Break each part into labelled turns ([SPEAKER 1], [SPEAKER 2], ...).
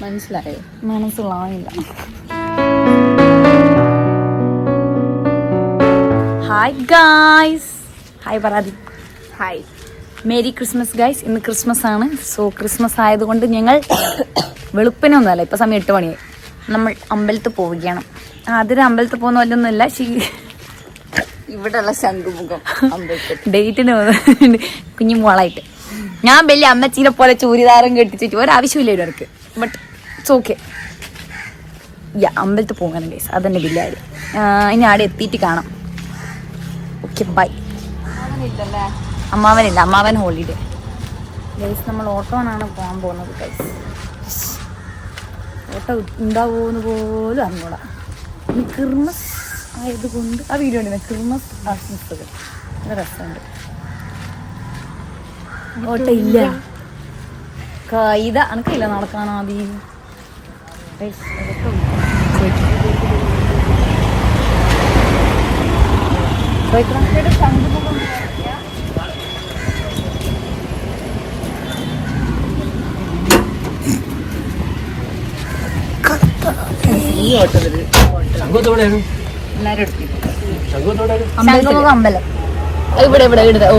[SPEAKER 1] മനസ്സിലായോ? മനസ്സിലായില്ല. Hi guys. Hi Parathi.
[SPEAKER 2] Hi.
[SPEAKER 1] Merry Christmas guys. ഇന്ന് ക്രിസ്മസ് ആണ്. സോ ക്രിസ്മസ് ആയതുകൊണ്ട് ഞങ്ങൾ വെളുപ്പിനൊന്നുമല്ല, ഇപ്പം സമയം 8 മണിയായി. നമ്മൾ അമ്പലത്തിൽ പോവുകയാണ്. അതിന് അമ്പലത്തിൽ പോകുന്ന വല്ലൊന്നുമില്ല.
[SPEAKER 2] ഇവിടെയുള്ള ശംഖുമുഖം
[SPEAKER 1] ഡേറ്റിന് കുഞ്ഞു മോളായിട്ട് ഞാൻ വലിയ അമ്മച്ചീനെ പോലെ ചൂരിദാറും കെട്ടിച്ചിട്ട് ഒരാവശ്യമില്ല ഇവർക്ക്. But it's okay. അമ്പലത്തിൽ പോകാനും ഗൈസ്, അതെന്നെ വലിയ കാര്യം. ഇനി ആടെ എത്തിയിട്ട് കാണാം. Okay bye. അമ്മാവനില്ല, അമ്മാവൻ ഹോളിഡേ. ഗൈസ് നമ്മൾ ഓട്ടോനാണ് പോകാൻ പോകുന്നത് ഗൈസ്. ഓട്ടോ ഉണ്ടാവുമെന്ന് പോലും അറിഞ്ഞൂടാ. ഈ ക്രിസ്മസ് ആയതുകൊണ്ട് ആ വീഡിയോ ഉണ്ട്, ക്രിസ്മസ് ആശംസകൾ. നല്ല രസമുണ്ട്. ഓട്ടോ ഇല്ല, ഇതാ അനക്കില്ല നടക്കാനാ മതി. അമ്പലം ഇവിടെ ഇവിടെ ഇടുക. ഓ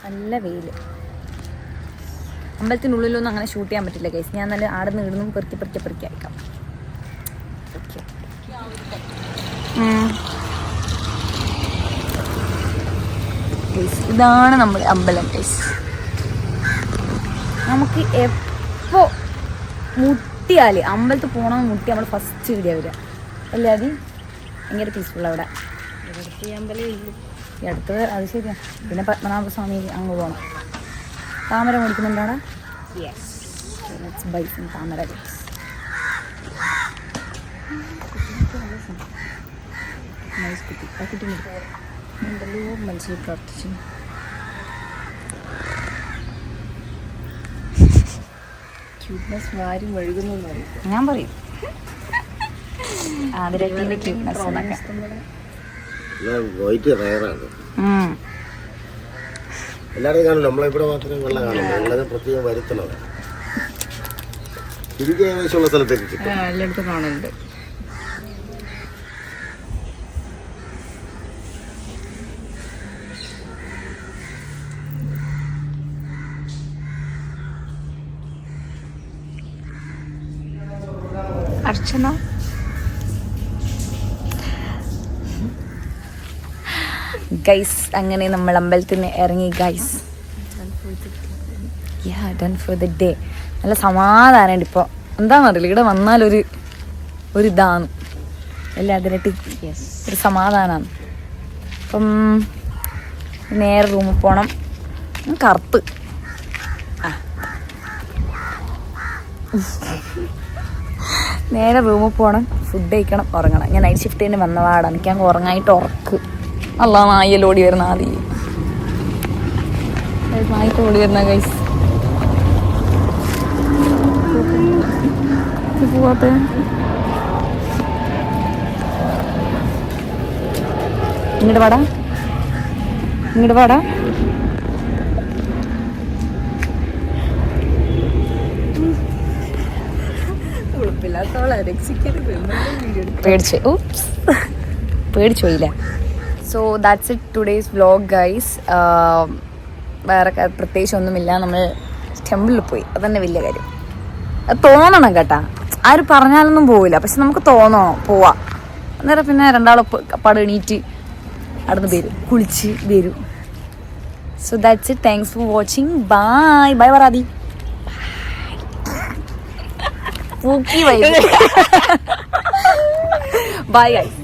[SPEAKER 1] നല്ല വെയില്. അമ്പലത്തിനുള്ളിലൊന്നും അങ്ങനെ ഷൂട്ട് ചെയ്യാൻ പറ്റില്ല ഗൈസ്. ഞാൻ നല്ല ആടെ നിന്ന് ഇടുന്നു പെറുക്കി അയക്കാം. ഓക്കെ, ഇതാണ് നമ്മുടെ അമ്പലം ഗൈസ്. നമുക്ക് എപ്പോ മുട്ടിയാല് അമ്പലത്തിൽ പോകണമെന്ന് മുട്ടി നമ്മൾ ഫസ്റ്റ് വീഡിയോ വരിക അല്ലാതെ ഭയങ്കര പീസ്ഫുൾ അവിടെ. ഈ അടുത്ത് അത് ശരിയാ. പിന്നെ പത്മനാഭസ്വാമി അങ്ങ് പോകണം. താമര മേടിക്കുന്നുണ്ടാടാ. ബൈസും താമര കുട്ടി. ആ കുട്ടി ഉണ്ടല്ലോ മനസ്സിൽ പ്രാർത്ഥിച്ചു. ഞാൻ പറയും ആതിരത്തിന്റെ ക്യൂട്ട്നെസ് എന്നൊക്കെ.
[SPEAKER 3] എല്ലാവരും കാണില്ല, നമ്മളിവിടെ മാത്രമേ വെള്ള കാണില്ല. ഉള്ളത് പ്രത്യേകം വരുത്തണം. തിരികെ ഏകദേശമുള്ള സ്ഥലത്തേക്ക് കിട്ടും.
[SPEAKER 2] എല്ലായിടത്തും കാണുന്നുണ്ട്. അർച്ചന
[SPEAKER 1] ഗൈസ്. അങ്ങനെ നമ്മൾ അമ്പലത്തിൽ നിന്ന് ഇറങ്ങി guys. Done for the day. നല്ല സമാധാനമുണ്ട് ഇപ്പോൾ. എന്താണെന്നറിയില്ല, ഇവിടെ വന്നാലൊരു ഇതാണ് അല്ലേ, അതിനായിട്ട് ഒരു സമാധാനമാണ്. അപ്പം നേരെ റൂമിൽ പോകണം. കറുപ്പ് നേരെ റൂമിൽ പോകണം, ഫുഡ് കഴിക്കണം, ഉറങ്ങണം. ഞാൻ നൈറ്റ് ഷിഫ്റ്റ് തന്നെ വന്നപാടാണ്. എനിക്ക് അങ്ങ് ഉറങ്ങായിട്ട് ഉറക്ക്. അല്ല നായൽ ഓടി വരുന്ന ആദ്യം നായിട്ട് ഓടി വരുന്ന ഗൈസ്. പോവാത്ത ഇങ്ങോട്ട് വാടാ. പേടിച്ചോയില്ല. So that's it today's vlog guys. വേറെ പ്രത്യേകിച്ച് ഒന്നുമില്ല. നമ്മൾ ടെമ്പിളിൽ പോയി, അതന്നെ വലിയ കാര്യം. അത് തോന്നണം കേട്ടാ. ആരും പറഞ്ഞാലൊന്നും പോവില്ല, പക്ഷെ നമുക്ക് തോന്നണം പോവാ. അന്നേരം പിന്നെ രണ്ടാളും പാട് എണീറ്റ് അവിടുന്ന് വരും, കുളിച്ച് വരും. So that's it. Thanks for watching. Bye bye Parathi. Bye guys.